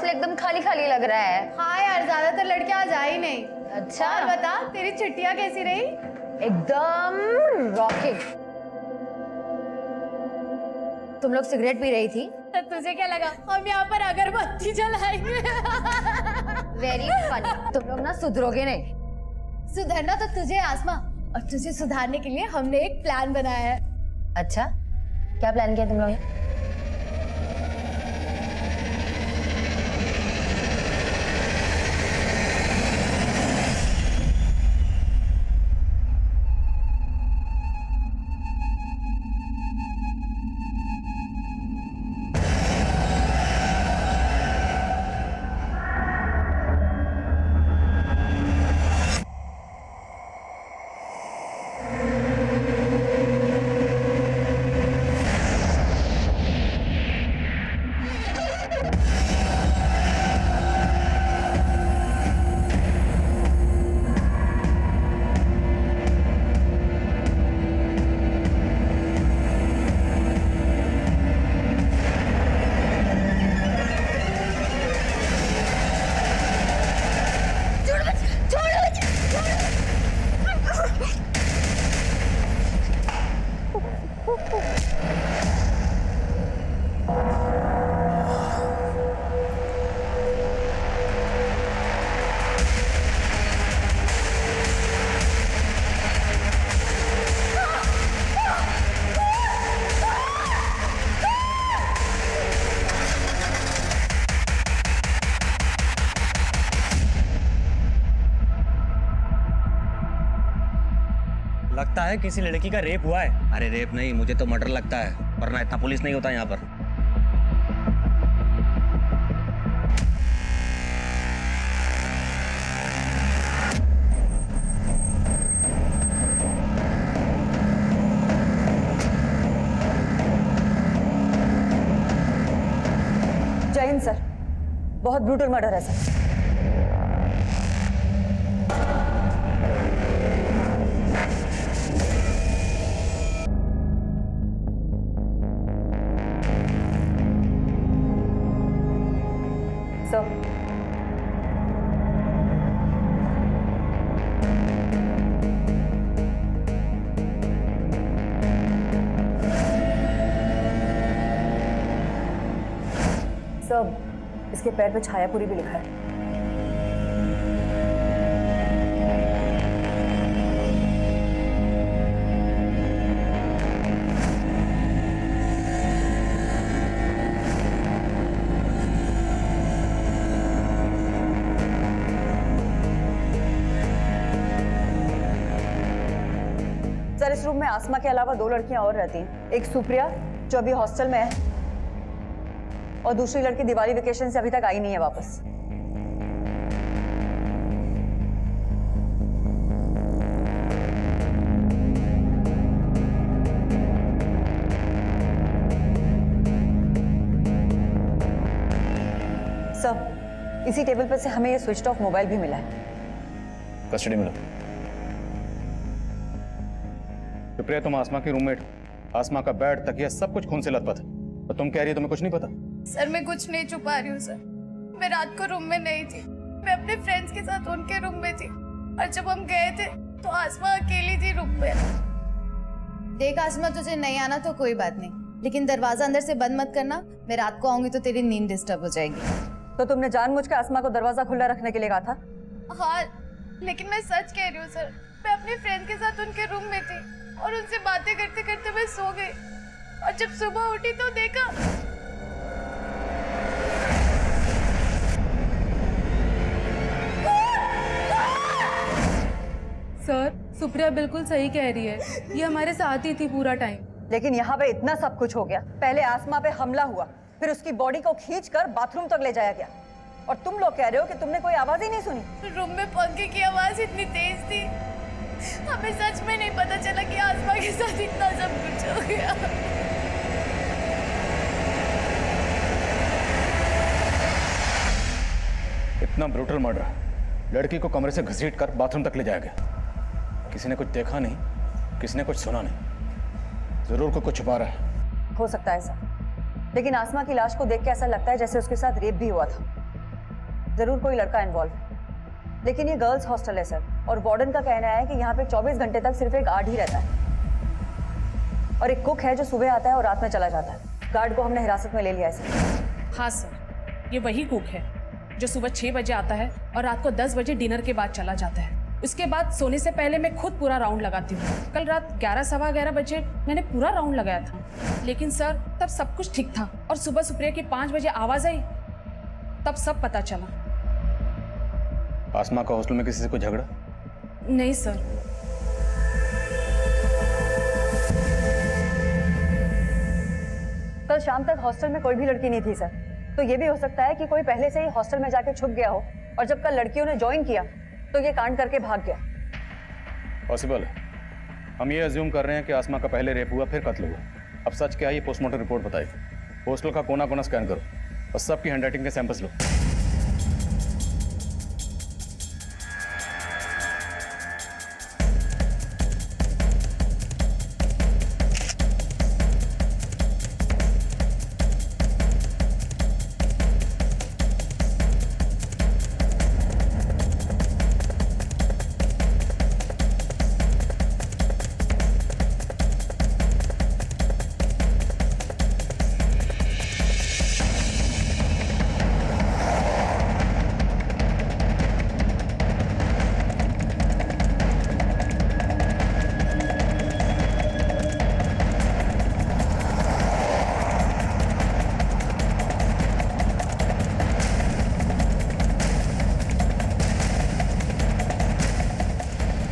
Hostel एकदम खाली खाली लग रहा है। हाँ यार, ज्यादातर लड़कियां आज आई नहीं। अच्छा, और बता, तेरी छुट्टियां कैसी रही? एकदम रॉकेट। तुम लोग सिगरेट पी रही थी? तो तुझे क्या लगा हम यहाँ पर अगरबत्ती जलाएंगे? Very funny. तुम लोग ना सुधरोगे नहीं। सुधरना तो तुझे आसमा, और तुझे सुधारने के लिए हमने एक प्लान बनाया है। अच्छा, क्या प्लान किया तुम लोग? लगता है किसी लड़की का रेप हुआ है। अरे रेप नहीं, मुझे तो मर्डर लगता है, वरना इतना पुलिस नहीं होता यहाँ पर। जय हिंद सर, बहुत ब्रूटल मर्डर है सर। सर, सर, इसके पैर पे छायापुरी भी लिखा है। सर, इस रूम में आसमा के अलावा 2 लड़कियां और रहती हैं। एक सुप्रिया जो अभी हॉस्टल में है, और दूसरी लड़की दिवाली वेकेशन से अभी तक आई नहीं है वापस। सर, इसी टेबल पर से हमें ये स्विच ऑफ मोबाइल भी मिला है। कस्टडी में लो। सुप्रिया, तुम आसमा की रूममेट, आसमा का बेड, तकिया सब कुछ खून से लथपथ है, और तुम कह रही हो तुम्हें कुछ नहीं पता? सर, मैं कुछ नहीं छुपा रही हूँ सर। मैं रात को रूम में नहीं थी, मैं अपने फ्रेंड्स के साथ उनके रूम में थी, और जब हम गए थे तो आसमा अकेली थी रूम में। देख आसमा, तुझे नहीं आना तो कोई बात नहीं, लेकिन दरवाजा अंदर से बंद मत करना। मैं रात को आऊंगी तो तेरी नींद डिस्टर्ब हो जाएगी। तो तुमने जानबूझ के आसमा को दरवाजा खुला रखने के लिए कहा था? हाँ, लेकिन मैं सच कह रही हूँ सर। मैं अपने फ्रेंड के साथ उनके रूम में थी, और उनसे बातें करते करते मैं सो गई, और जब सुबह उठी तो देखा। सर, सुप्रिया बिल्कुल सही कह रही है, ये हमारे साथ ही थी पूरा टाइम। लेकिन यहाँ पे इतना सब कुछ हो गया। पहले आसमा पे हमला हुआ, फिर उसकी बॉडी को खींचकर बाथरूम तक ले जाया गया, और तुम लोग कह रहे हो कि तुमने कोई आवाज ही नहीं सुनी। रूम में पंखे की आवाज इतनी तेज थी, हमें सच में नहीं पता चला कि आसमा के साथ इतना सब कुछ हो गया। इतना ब्रूटल मर्डर, लड़की को कमरे से घसीट कर बाथरूम तक ले जाया गया। किसी ने कुछ देखा नहीं, किसी ने कुछ सुना नहीं, जरूर कोई कुछ छुपा रहा है। हो सकता है सर, लेकिन आसमा की लाश को देख के ऐसा लगता है जैसे उसके साथ रेप भी हुआ था। जरूर कोई लड़का इन्वॉल्व है, लेकिन ये गर्ल्स हॉस्टल है सर, और वार्डन का कहना है कि यहाँ पे 24 घंटे तक सिर्फ एक गार्ड ही रहता है, और एक कुक है जो सुबह आता है और रात में चला जाता है। गार्ड को हमने हिरासत में ले लिया है सर। हाँ सर, ये वही कुक है जो सुबह 6 बजे आता है और रात को 10 बजे डिनर के बाद चला जाता है। उसके बाद सोने से पहले मैं खुद पूरा राउंड लगाती हूँ। कल रात 11 सवा 11 बजे मैंने पूरा राउंड लगाया था, लेकिन सर तब सब कुछ ठीक था, और सुबह सुप्रिया की 5 बजे आवाज आई, तब सब पता चला। आसमा का हॉस्टल में किसी से कोई झगड़ा? नहीं सर। कल शाम तक हॉस्टल में कोई भी लड़की नहीं थी सर, तो ये भी हो सकता है कि कोई पहले से ही हॉस्टल में जाके छुप गया हो, और जब कल लड़कियों ने ज्वाइन किया तो ये कांड करके भाग गया। पॉसिबल है। हम ये अज्यूम कर रहे हैं कि आसमा का पहले रेप हुआ फिर कत्ल हुआ। अब सच क्या है ये पोस्टमार्टम रिपोर्ट बताएगी। हॉस्टल का कोना कोना स्कैन करो और सबकी हैंडराइटिंग के सैंपल्स लो।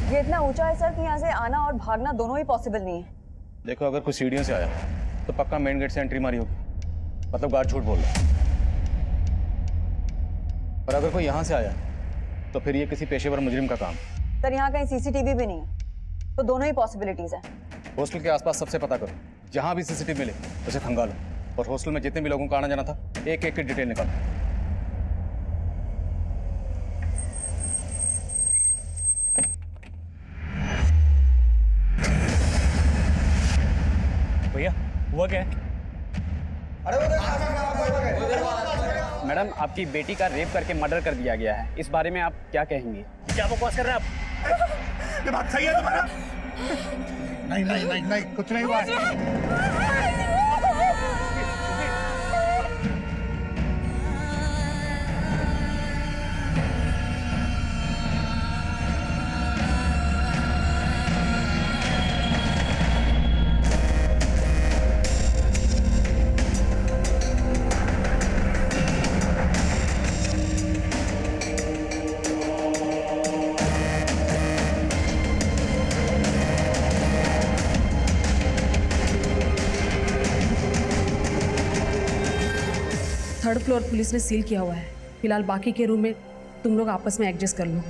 ये इतना ऊंचा है सर कि यहाँ से आना और भागना दोनों ही पॉसिबल नहीं है। देखो, अगर कोई सीढ़ियों से आया तो पक्का मेन गेट से एंट्री मारी होगी, मतलब गार्ड झूठ बोल रहा है। और अगर कोई यहाँ से आया तो फिर ये किसी पेशेवर मुजरिम का काम। सर यहाँ कहीं सीसीटीवी भी नहीं है, तो दोनों ही पॉसिबिलिटीज है। हॉस्टल के आसपास सबसे पता करो, जहाँ भी सीसीटीवी मिले उसे खंगालो, और हॉस्टल में जितने भी लोगों का आना जाना था एक एक की डिटेल निकालो। भैया हुआ क्या है? मैडम, आपकी बेटी का रेप करके मर्डर कर दिया गया है, इस बारे में आप क्या कहेंगी? क्या बकवास कर रहे हैं आप? ये बात सही है तुम्हारा? नहीं नहीं नहीं नहीं, कुछ नहीं हुआ है। थर्ड फ्लोर पुलिस ने सील किया हुआ है। फिलहाल बाकी के रूम में तुम लोग आपस में एडजस्ट कर लो।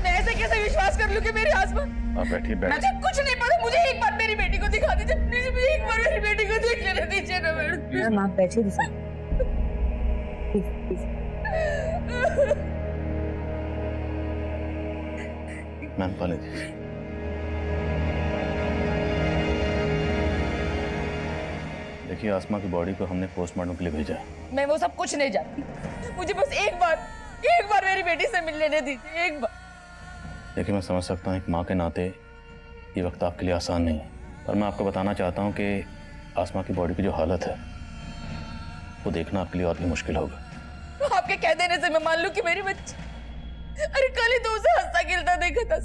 मैं ऐसे कैसे विश्वास कर लूं कि मेरी आसमा? आप बैठिए, बैठ। मुझे कुछ नहीं पता, मुझे एक बार मेरी बेटी को दिखा दीजिए प्लीज, मुझे एक बार मेरी बेटी को देख लेने दीजिए ना मैडम। मैम आप बैठिए सर, प्लीज। मैम पानी दीजिए। देखिए, आसमा की बॉडी को हमने पोस्टमार्टम के लिए भेजा है। मैं वो सब कुछ नहीं जानती, मुझे बस एक बार मेरी बेटी से मिल लेने दीजिए, एक बार। देखिए, मैं समझ सकता हूँ एक माँ के नाते ये वक्त आपके लिए आसान नहीं है, पर मैं आपको बताना चाहता हूँ कि आसमा की बॉडी की जो हालत है वो देखना आपके लिए और भी मुश्किल होगा। आपके कह देने से मैं मान लूं कि मेरी बच्ची, अरे कल ही तो उसे हंसता खेलता देखा था।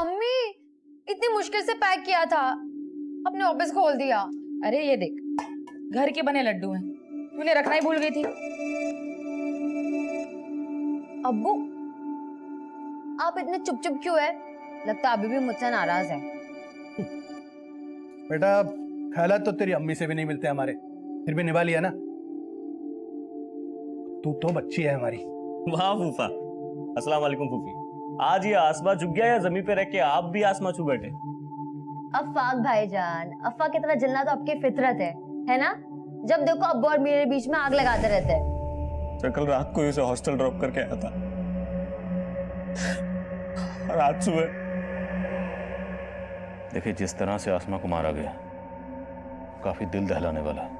अम्मी इतनी मुश्किल से पैक किया था, अपने ऑफिस खोल दिया। अरे ये देख, घर के बने लड्डू हैं, तूने रखना ही भूल गई थी। अब्बू आप इतने चुप चुप क्यों है? लगता अभी भी मुझसे नाराज है। बेटा, ख्यालात तो तेरी अम्मी से भी नहीं मिलते हमारे, फिर भी निभा लिया ना। तू तो बच्ची है हमारी। वाह फूफा, अस्सलाम वालेकुम फूफी। आज ये आसमा झुक गया या जमीन पे रह के आप भी आसमा छू बैठे? अफाक भाईजान, अफा की तरह जलना तो आपकी फितरत है ना? जब देखो अब्बू और मेरे बीच में आग लगाते रहते हैं। तो कल रात को ही उसे हॉस्टल ड्रॉप करके आया था। और आज सुबह। देखिए, जिस तरह से आसमा को मारा गया काफी दिल दहलाने वाला है।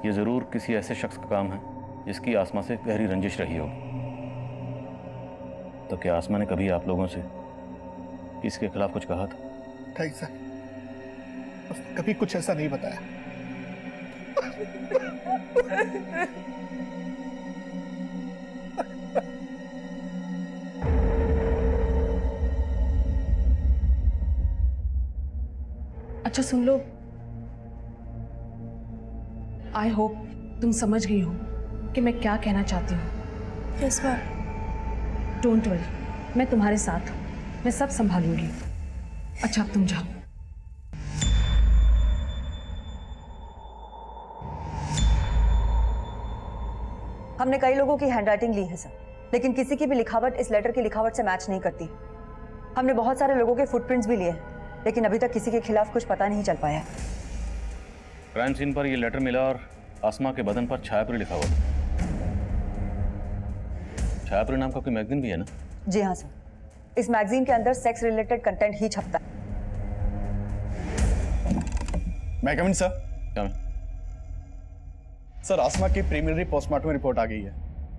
ये जरूर किसी ऐसे शख्स का काम है जिसकी आसमा से गहरी रंजिश रही होगी। तो क्या आसमा ने कभी आप लोगों से इसके खिलाफ कुछ कहा था? नहीं सर, उसने कभी कुछ ऐसा नहीं बताया। अच्छा सुन लो, आई होप तुम समझ गई हो कि मैं क्या कहना चाहती हूँ। Yes ma'am. डोंट वरी, मैं तुम्हारे साथ हूँ, मैं सब संभालूंगी। अच्छा अब तुम जाओ। हमने कई लोगों की हैंडराइटिंग ली है सर, लेकिन किसी की भी लिखावट इस लेटर की लिखावट से मैच नहीं करती। हमने बहुत सारे लोगों के फुटप्रिंट्स भी लिए हैं, लेकिन अभी तक किसी के खिलाफ कुछ पता नहीं चल पाया है। क्राइम सीन पर यह लेटर मिला और आसमा के बदन पर छायापुरी लिखा हुआ। छायापुरी नाम का कोई मैगजीन भी है ना? जी हाँ सर, इस मैगजीन के अंदर सेक्स रिलेटेड कंटेंट ही छपता है। मैं कमिंग सर? क्या मैं? सर, आसमा की प्रीलिमिनरी पोस्टमार्टम रिपोर्ट आ गई है।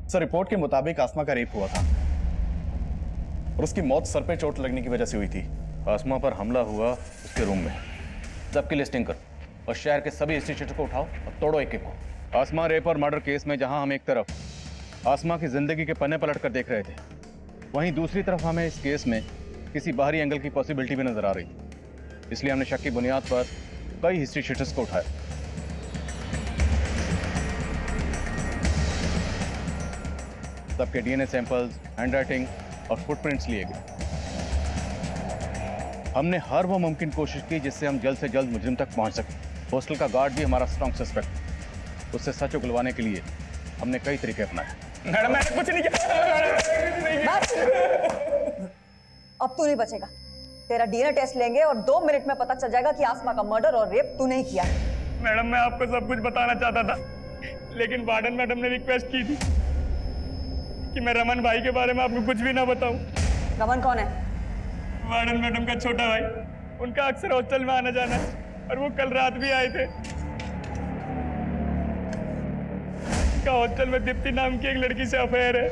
सर, रिपोर्ट के मुताबिक आसमा का रेप हुआ था और उसकी मौत सर पे चोट लगने की वजह से हुई थी। आसमा पर हमला हुआ उसके रूम में। सबकी लिस्टिंग कर और शहर के सभी इंस्टीट्यूट को उठाओ और तोड़ो एक एक को। आसमा रेप और मर्डर केस में जहां हम एक तरफ आसमा की जिंदगी के पन्ने पलट कर देख रहे थे, वहीं दूसरी तरफ हमें इस केस में किसी बाहरी एंगल की पॉसिबिलिटी भी नजर आ रही थी। इसलिए हमने शक की बुनियाद पर कई हिस्ट्री शीटर्स को उठाया। सबके डीएनए सैंपल्स, हैंडराइटिंग और फुटप्रिंट्स लिए गए। हमने हर वो मुमकिन कोशिश की जिससे हम जल्द से जल्द मुजरिम तक पहुंच सकें। हॉस्टल का गार्ड भी हमारा स्ट्रॉन्ग सस्पेक्ट। उससे सच उगलवाने के लिए हमने कई तरीके अपनाए। मैडम, मैंने कुछ नहीं किया। अब तू नहीं बचेगा। तेरा डीएनए टेस्ट लेंगे और 2 मिनट में पता चल जाएगा कि आसमा का मर्डर और रेप तू नहीं किया है। मैडम, मैं आपको सब कुछ बताना चाहता था, लेकिन वार्डन मैडम ने रिक्वेस्ट की थी कि मैं रमन भाई के बारे में आपको कुछ भी ना बताऊं। रमन कौन है? वार्डन मैडम का छोटा भाई। उनका अक्सर हॉस्टल में आना जाना है और वो कल रात भी आए थे। उनका हॉस्टल में दीप्ति नाम की एक लड़की से अफेयर है।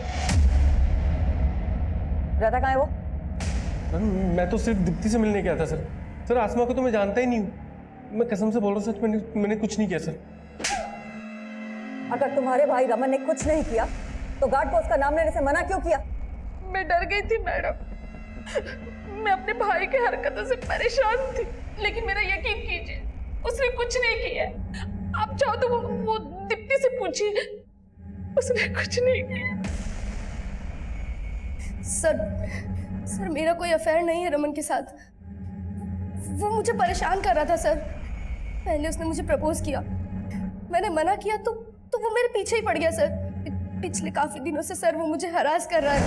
रहता कहाँ है वो? मैं तो सिर्फ दीप्ति से मिलने गया था सर। सर, आसमा को तो मैं जानता ही नहीं हूँ। मैं कसम से बोल रहा हूँ, सच मैंने कुछ नहीं किया सर। अगर तुम्हारे भाई रमन ने कुछ नहीं किया तो गार्ड को उसका नाम लेने से मना क्यों किया? मैं डर गई थी मैडम, मैं अपने भाई के हरकतों से परेशान थी, लेकिन मेरा यकीन कीजिए उसने कुछ नहीं किया। आप चाहो तो वो दीप्ति से पूछिए, उसने कुछ नहीं किया। सर मेरा कोई अफेयर नहीं है रमन के साथ। वो मुझे परेशान कर रहा था सर। पहले उसने मुझे प्रपोज किया, मैंने मना किया तो वो मेरे पीछे ही पड़ गया सर। पिछले काफी दिनों से सर वो मुझे हरास कर रहा है।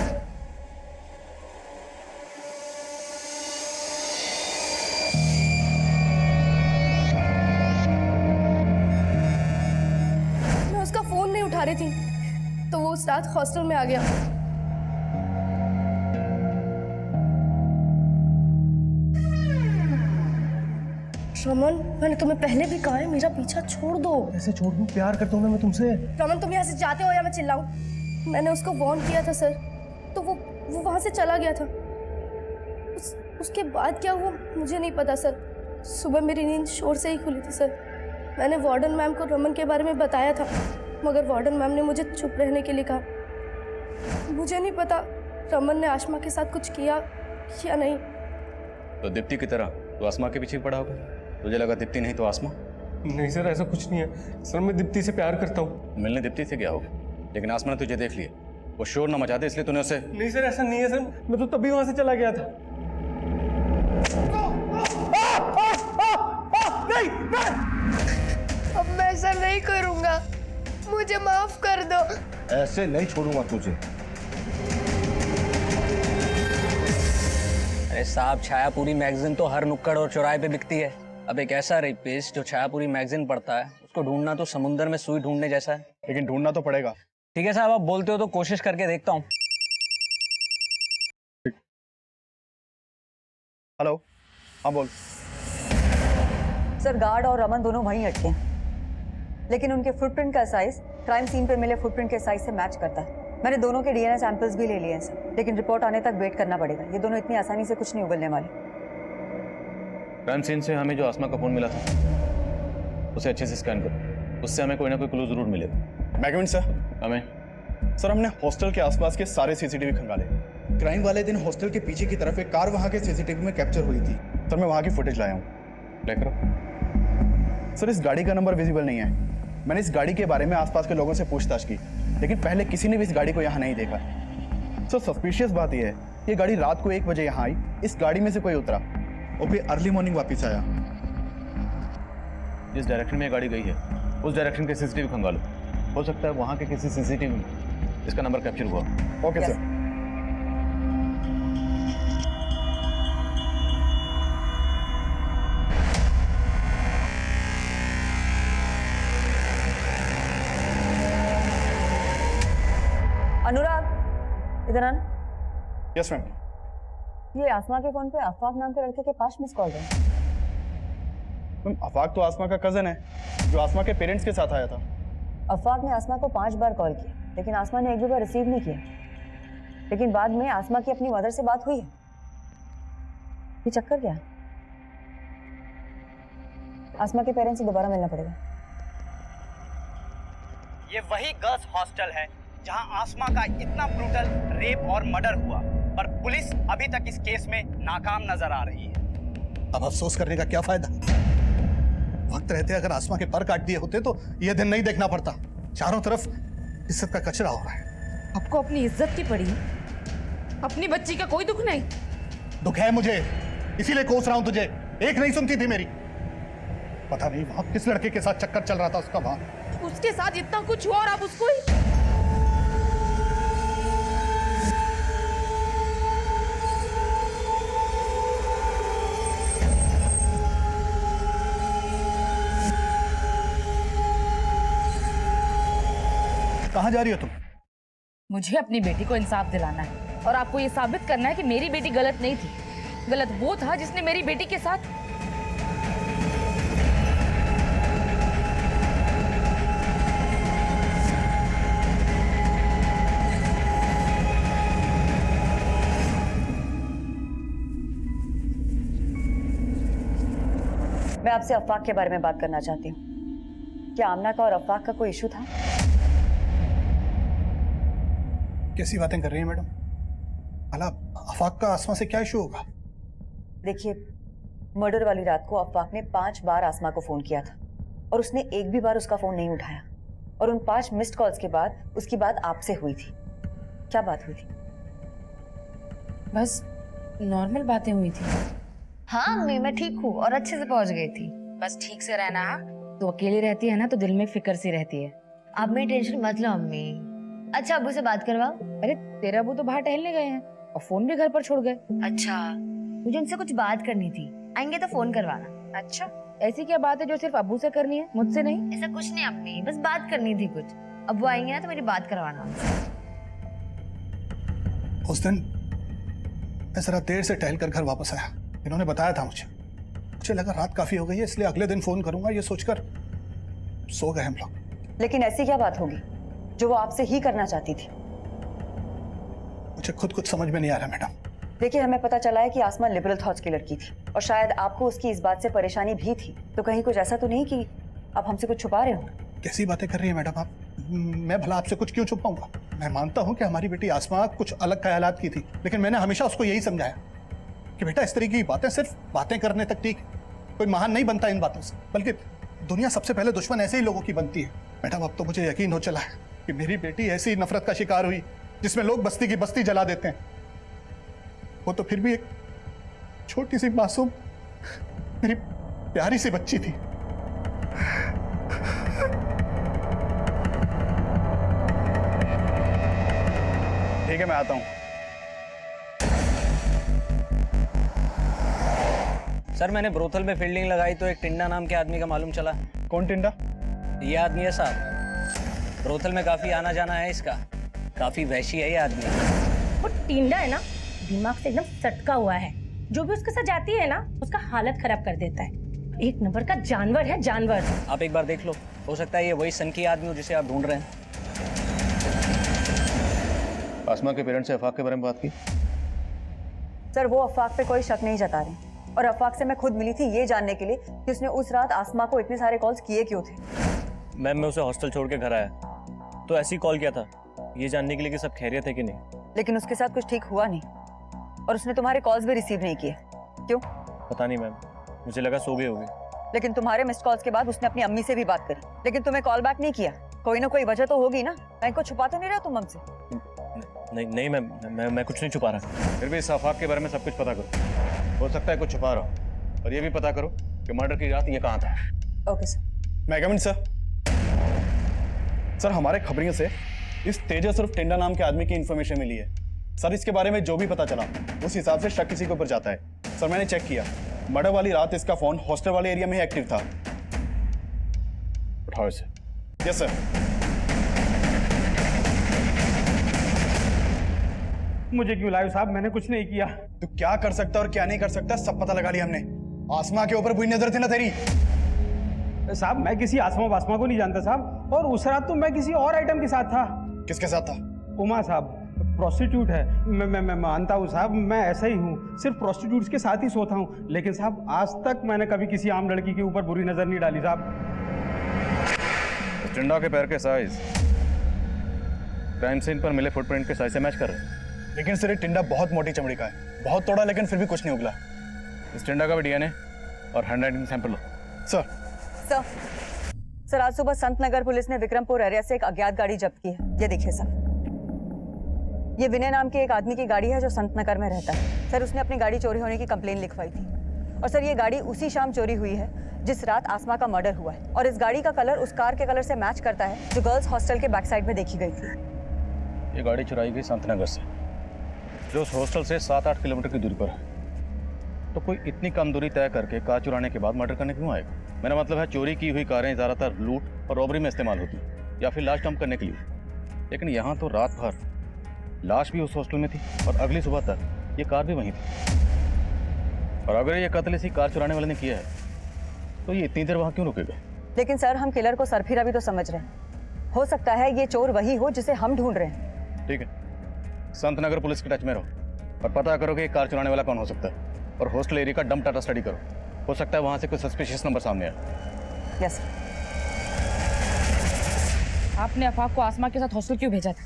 मैं उसका फोन नहीं उठा रही थी तो वो उस रात हॉस्टल में आ गया। रमन, मैंने तुम्हें पहले भी कहा है मेरा पीछा छोड़ दो। ऐसे छोड़ दूं? प्यार करता हूँ ना मैं तुमसे। रमन, तुम यहाँ से जाते हो या मैं चिल्लाऊं? मैंने उसको वार्न किया था सर, तो वो वहाँ से चला गया था। उसके बाद क्या हुआ मुझे नहीं पता सर। सुबह मेरी नींद शोर से ही खुली थी सर। मैंने वार्डन मैम को रमन के बारे में बताया था, मगर वार्डन मैम ने मुझे चुप रहने के लिए कहा। मुझे नहीं पता रमन ने आसमा के साथ कुछ किया या नहीं। तो दीप्ति की तरह तो आसमा के पीछे पड़ा होगा। तुझे लगा दीप्ति नहीं तो आसमा? नहीं सर, ऐसा कुछ नहीं है सर। मैं दीप्ति से प्यार करता हूँ। मिलने दीप्ति से गया होगा, लेकिन आसमा ने तुझे देख लिया। वो शोर ना मचा दे इसलिए तूने उसे। नहीं सर, ऐसा नहीं है सर। मैं तो तभी वहां से चला गया था। अब मैं ऐसा नहीं करूँगा, मुझे माफ कर दो। ऐसे नहीं छोड़ूंगा तुझे। अरे साहब, छायापुरी मैगजीन तो हर नुक्कड़ और चौराहे पे बिकती है। अब एक ऐसा रेपिस्ट जो छायापुरी मैगजीन पढ़ता है, उसको ढूंढना तो समुद्र में सुई ढूंढने जैसा है। लेकिन ढूंढना तो पड़ेगा। ठीक है साहब, आप बोलते हो तो कोशिश करके देखता हूँ। हेलो, हाँ बोल। सर गार्ड और रमन दोनों वहीं अटके हैं, लेकिन उनके फुटप्रिंट का साइज क्राइम सीन पे मिले फुटप्रिंट के साइज से मैच करता है। मैंने दोनों के डीएनए सैंपल्स भी ले लिए हैं सर, लेकिन रिपोर्ट आने तक वेट करना पड़ेगा। ये दोनों इतनी आसानी से कुछ नहीं उगलने वाले। क्राइम सीन से हमें जो आसमा का फोन मिला था उसे अच्छे से स्कैन करो, उससे हमें कोई ना कोई क्लू जरूर मिलेगा। मैगविन सर। हमें सर हमने हॉस्टल के आसपास के सारे सीसीटीवी खंगाले। क्राइम वाले दिन हॉस्टल के पीछे की तरफ एक कार वहां के सीसीटीवी में कैप्चर हुई थी। सर मैं वहाँ की फुटेज लाया हूँ। लेकर सर इस गाड़ी का नंबर विजिबल नहीं है। मैंने इस गाड़ी के बारे में आसपास के लोगों से पूछताछ की, लेकिन पहले किसी ने भी इस गाड़ी को यहाँ नहीं देखा। सर सस्पिशियस बात यह है, ये गाड़ी रात को 1 बजे यहाँ आई, इस गाड़ी में से कोई उतरा और फिर अर्ली मॉर्निंग वापस आया। जिस डायरेक्शन में ये गाड़ी गई है उस डायरेक्शन के सीसीटीवी खंगालो। हो सकता है वहाँ के किसी सीसीटीवी में इसका नंबर कैप्चर हुआ। Okay sir. अनुराग इधर आना। Yes ma'am. ये आसमा के फोन पे अफवाक नाम के लड़के के 5 मिस कॉल है। मैम अफाक तो आसमा का कजन है, जो आसमा के पेरेंट्स के साथ आया था। अफवाक ने आसमा को 5 बार कॉल किया, लेकिन आसमा ने एक भी बार रिसीव नहीं किया। लेकिन बाद में आसमा की अपनी मदर से बात हुई है। ये चक्कर क्या है? आसमा के पेरेंट्स से दोबारा मिलना पड़ेगा। ये वही गर्ल्स हॉस्टल है जहां आसमा का इतना ब्रूटल रेप और मर्डर हुआ, पर पुलिस अभी तक इस केस में नाकाम नजर आ रही है। अब अफसोस करने का क्या फायदा? वक्त रहते अगर आसमा के पर काट दिए होते तो यह दिन नहीं देखना पड़ता। चारों तरफ इज्जत का कचरा हो रहा है। आपको अपनी इज्जत की पड़ी, अपनी बच्ची का कोई दुख नहीं। दुख है मुझे, इसीलिए कोस रहा हूं तुझे। एक नहीं सुनती थी मेरी। पता नहीं वहां किस लड़के के साथ चक्कर चल रहा था उसका। वहां उसके साथ इतना कुछ हुआ और आप उसको ही कहां जा रही हो तुम? मुझे अपनी बेटी को इंसाफ दिलाना है और आपको ये साबित करना है कि मेरी बेटी गलत नहीं थी। गलत वो था जिसने मेरी बेटी के साथ मैं आपसे अफवाक के बारे में बात करना चाहती हूँ। क्या आमना का और अफवाक का कोई इशू था? कैसी बातें कर रही हैं मैडम? भला अफाक का आसमा से क्या इशू होगा? देखिए, मर्डर वाली रात को अफवाक ने 5 बार आसमा को फोन किया था और उसने एक भी बार उसका फोन नहीं उठाया। और उन 5 मिस्ड कॉल्स के बाद उसकी बात आपसे हुई थी। क्या बात हुई थी? बस नॉर्मल बातें हुई थी। हाँ अम्मी, मैं ठीक हूँ और अच्छे से पहुँच गई थी। बस ठीक से रहना। तो अकेली रहती है ना तो दिल में फिक्र सी रहती है। आप मेरी टेंशन मत लो अम्मी। अच्छा अब्बू से बात करवाओ। अरे तेरा अबू तो बाहर टहलने गए हैं और फोन भी घर पर छोड़ गए। अच्छा, मुझे उनसे कुछ बात करनी थी, आएंगे तो फोन करवाना। अच्छा, ऐसी क्या बात है जो सिर्फ अबू से करनी है, मुझसे नहीं? ऐसा कुछ नहीं अम्मी, बस बात करनी थी कुछ। अब्बू आएंगे ना तो मेरी बात करवाना उनसे। उस दिन मैं जरा देर से टहल कर घर वापस आया। इन्होंने बताया था मुझे लगा रात काफी हो गई है, इसलिए अगले दिन फोन करूंगा ये सोचकर सो गए हम लोग। लेकिन ऐसी क्या बात होगी जो वो आपसे ही करना चाहती थी? मुझे खुद कुछ समझ में नहीं आ रहा मैडम। देखिए, हमें पता चला है कि आसमा लिबरल थॉट्स की लड़की थी और शायद आपको उसकी इस बात से परेशानी भी थी। तो कहीं कुछ ऐसा तो नहीं कि आप हमसे कुछ छुपा रहे हो? कैसी बातें कर रही हैं मैडम आप? मैं भला आपसे कुछ क्यों छुपाऊंगा? मैं मानता हूं कि हमारी बेटी आसमा कुछ अलग ख्यालात की थी, लेकिन मैंने हमेशा उसको यही समझाया कि बेटा इस तरीके की बातें सिर्फ बातें करने तक ठीक, कोई महान नहीं बनता इन बातों से, बल्कि दुनिया सबसे पहले दुश्मन ऐसे ही लोगों की बनती है। मैडम अब तो मुझे यकीन हो चला है कि मेरी बेटी ऐसी नफरत का शिकार हुई जिसमें लोग बस्ती की बस्ती जला देते हैं। वो तो फिर भी एक छोटी सी मासूम मेरी प्यारी सी बच्ची थी। ठीक है मैं आता हूँ। सर मैंने ब्रोथल में फील्डिंग लगाई तो एक टिंडा नाम के आदमी का मालूम चला। कौन टिंडा? ये आदमी है साहब, ब्रोथल में काफी आना जाना है इसका, काफी वैशी है ये आदमी। वो टिंडा है ना, दिमाग से एकदम सटका हुआ है। जो भी उसके साथ जाती है ना, उसका हालत खराब कर देता है। एक नंबर का जानवर है, जानवर। आप एक बार देख लो, हो सकता है ये वही सनकी आदमी हो जिसे आप ढूंढ रहे हैं। आसमा के पेरेंट्स से अफाक के बारे में बात की? सर वो अफाक पे कोई शक नहीं जता रहे, और अफाक से मैं खुद मिली थी ये जानने के लिए कि उसने उस रात आसमा को इतने सारे कॉल्स किए क्यों थे। मैम मैं उसे हॉस्टल छोड़ के घर आया तो ऐसे ही कॉल किया था, ये जानने के लिए कि सब खैरियत है कि नहीं। लेकिन उसके साथ कुछ ठीक हुआ नहीं, और उसने तुम्हारे कॉल्स भी रिसीव नहीं किए। क्यों? पता नहीं मैम, मुझे लगा सो गई होगी। लेकिन तुम्हारे मिस्ड कॉल्स के बाद उसने अपनी अम्मी से भी बात करी, लेकिन तुम्हें कॉल बैक नहीं किया। कोई ना कोई वजह तो होगी ना, कहीं को छुपा तो नहीं रहा तुम हमसे? नहीं मैम, मैं कुछ नहीं छुपा रहा। फिर भी इस अफाक के बारे में सब कुछ पता करो, हो सकता है कुछ छुपा रहा हो, और ये भी पता करो कि मर्डर की रात ये कहाँ था। Okay sir. मैं कम इन सर। सर हमारे खबरियों से इस तेजस उर्फ टिंडा नाम के आदमी की इंफॉर्मेशन मिली है। सर इसके बारे में जो भी पता चला उस हिसाब से शक किसी के ऊपर जाता है। सर मैंने चेक किया, मर्डर वाली रात इसका फोन हॉस्टल वाले एरिया में ही एक्टिव था। उठाओ इसे। Yes sir. मुझे क्यों लाए साहब, मैंने कुछ नहीं किया। तू क्या कर सकता और क्या नहीं कर सकता सब पता लगा लिया हमने। आसमा के ऊपर बुरी नजर थी ना तेरी। साहब मैं किसी आसमा वासमा को नहीं जानता साहब, और उस रात तो मैं किसी और आइटम के साथ था। किसके साथ था? उमा साहब प्रोस्टिट्यूट है। मैं मानता हूँ साहब, मैं ऐसा ही हूँ, सिर्फ प्रोस्टिट्यूट्स के साथ ही सोता हूँ। लेकिन साहब आज तक मैंने कभी किसी आम लड़की के ऊपर बुरी नजर नहीं डाली साहब। टिंडा के पैर के साइज क्राइम सीन पर मिले फुटप्रिंट के साइज से मैच कर रहे हैं। लेकिन सर ये टिंडा बहुत मोटी चमड़ी का है, बहुत तोड़ा लेकिन फिर भी कुछ नहीं उगला। इस टिंडा का भी डीएनए और हैंडराइटिंग सैंपल लो। सर सर आज सुबह संत नगर पुलिस ने विक्रमपुर एरिया से एक अज्ञात गाड़ी जब्त की है। ये देखिए सर, ये विनय नाम के एक आदमी की गाड़ी है जो संत नगर में रहता है। सर उसने अपनी गाड़ी चोरी होने की कंप्लेन लिखवाई थी, और सर ये गाड़ी उसी शाम चोरी हुई है जिस रात आसमा का मर्डर हुआ है, और इस गाड़ी का कलर उस कार के कलर से मैच करता है जो गर्ल्स हॉस्टल के बैक साइड में देखी गई थी। ये गाड़ी चुराई गई संत नगर से, जो उस हॉस्टल से 7-8 किलोमीटर की दूरी पर है। तो कोई इतनी कम दूरी तय करके कार चुराने के बाद मर्डर करने क्यों आएगा? मेरा मतलब है चोरी की हुई कारें ज़्यादातर लूट और रॉबरी में इस्तेमाल होती या फिर लाश डंप करने के लिए। लेकिन यहाँ तो रात भर लाश भी उस हॉस्टल में थी और अगली सुबह तक ये कार भी वहीं थी। और अगर ये कत्ल इसी कार चुराने वाले ने किया है तो ये इतनी देर वहाँ क्यों रुकेगा? लेकिन सर हम किलर को सरफिरा भी तो समझ रहे हैं। हो सकता है ये चोर वही हो जिसे हम ढूंढ रहे हैं। ठीक है, संत नगर पुलिस के टच में रहो और पता करो कि कार चुराने वाला कौन हो सकता है, और हॉस्टल एरिया का डंप डाटा स्टडी करो। हो सकता है वहाँ से कोई सस्पिशियस नंबर सामने आए। यस। आपने अफाक को आसमा के साथ हॉस्टल क्यों भेजा था?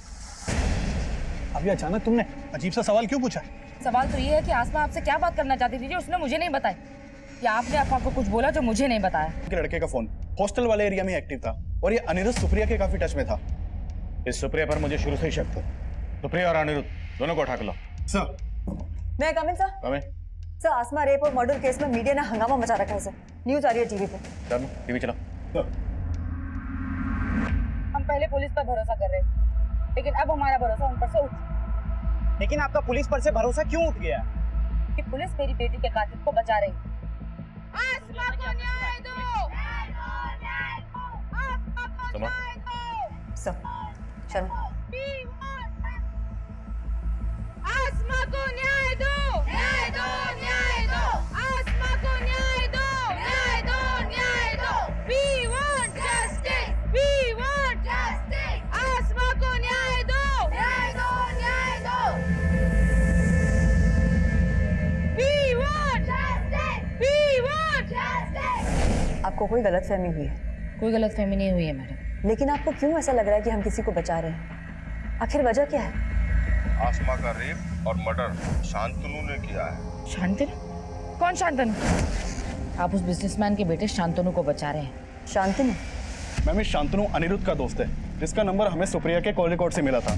अभी अचानक तुमने अजीब सा सवाल क्यों पूछा? सवाल तो ये है कि आसमा आपसे क्या बात करना चाहती थी जो उसने मुझे नहीं बताई, या आपने अफाक को कुछ बोला जो मुझे नहीं बताया? के लड़के का फोन हॉस्टल वाले एरिया में एक्टिव था, और ये अनिरुद्ध सुप्रिया के काफी टच में था। इस सुप्रिया पर मुझे शुरू से ही शक था। सुप्रिया और अनिरुद्ध दोनों को उठा के लो। सर मैं कम इन सर? हमें सर आसमा रेप और मर्डर केस में मीडिया ने हंगामा मचा रखा है सर। न्यूज आ रही है टीवी पे। चलो टीवी चला। हम पहले पुलिस पर भरोसा कर रहे थे, लेकिन अब हमारा भरोसा उन पर से उठ। लेकिन आपका पुलिस पर से भरोसा क्यों उठ गया? कि पुलिस मेरी बेटी के कातिल को बचा रही है। आसमा को न्याय दो! आसमा को न्याय दो! सर शर्मा आसमा को न्याय दो! न्याय दो! न्याय दो! आसमा को न्याय दो! न्याय दो! न्याय दो! We want justice! We want justice! आसमा को न्याय दो! न्याय दो! न्याय दो! We want justice! We want justice! आपको कोई गलतफहमी हुई है? कोई गलतफहमी नहीं हुई है मैडम। लेकिन आपको क्यों ऐसा लग रहा है कि हम किसी को बचा रहे हैं? आखिर वजह क्या है? आसमा का रेप और मर्डर शांतनु ने किया है। शांतनु? कौन शांतनु? आप उस बिजनेसमैन के बेटे शांतनु को बचा रहे हैं। शांतनु? मैम ये शांतनु अनिरुद्ध का दोस्त है, जिसका नंबर हमें सुप्रिया के कॉल रिकॉर्ड से मिला था।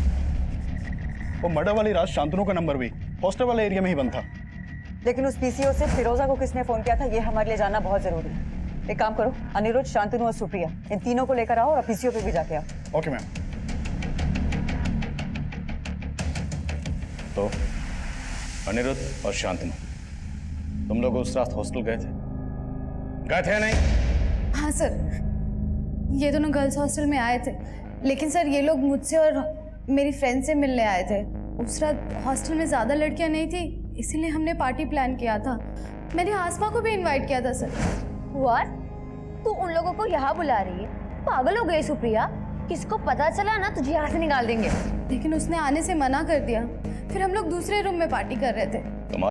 वो मर्डर वाली रात शांतनु का नंबर भी हॉस्टल वाले एरिया में ही बंद था। लेकिन उस पीसीओ से फिरोजा को किसने फोन किया था ये हमारे लिए जानना बहुत जरूरी है। एक काम करो, अनिरुद्ध, शांतनु और सुप्रिया इन तीनों को लेकर आओ और पीसीओ पे भी जाके आओ। Okay ma'am. तो अनिरुद्ध और शांतनु, तुम लोग उस रात हॉस्टल गए थे या नहीं? हाँ सर, ये दोनों गर्ल्स हॉस्टल में आए थे, लेकिन सर ये लोग मुझसे और मेरी फ्रेंड से मिलने आए थे। उस रात हॉस्टल में ज़्यादा लड़कियां नहीं थी, इसीलिए हमने पार्टी प्लान किया था। मैंने आसमा को भी इनवाइट किया था सर। व्हाट? तू उन लोगों को यहाँ बुला रही है? पागल हो गई सुप्रिया? किसको पता चला ना तुझे यहाँ से निकाल देंगे। लेकिन उसने आने से मना कर दिया। फिर हम लोग दूसरे रूम में पार्टी कर रहे थे।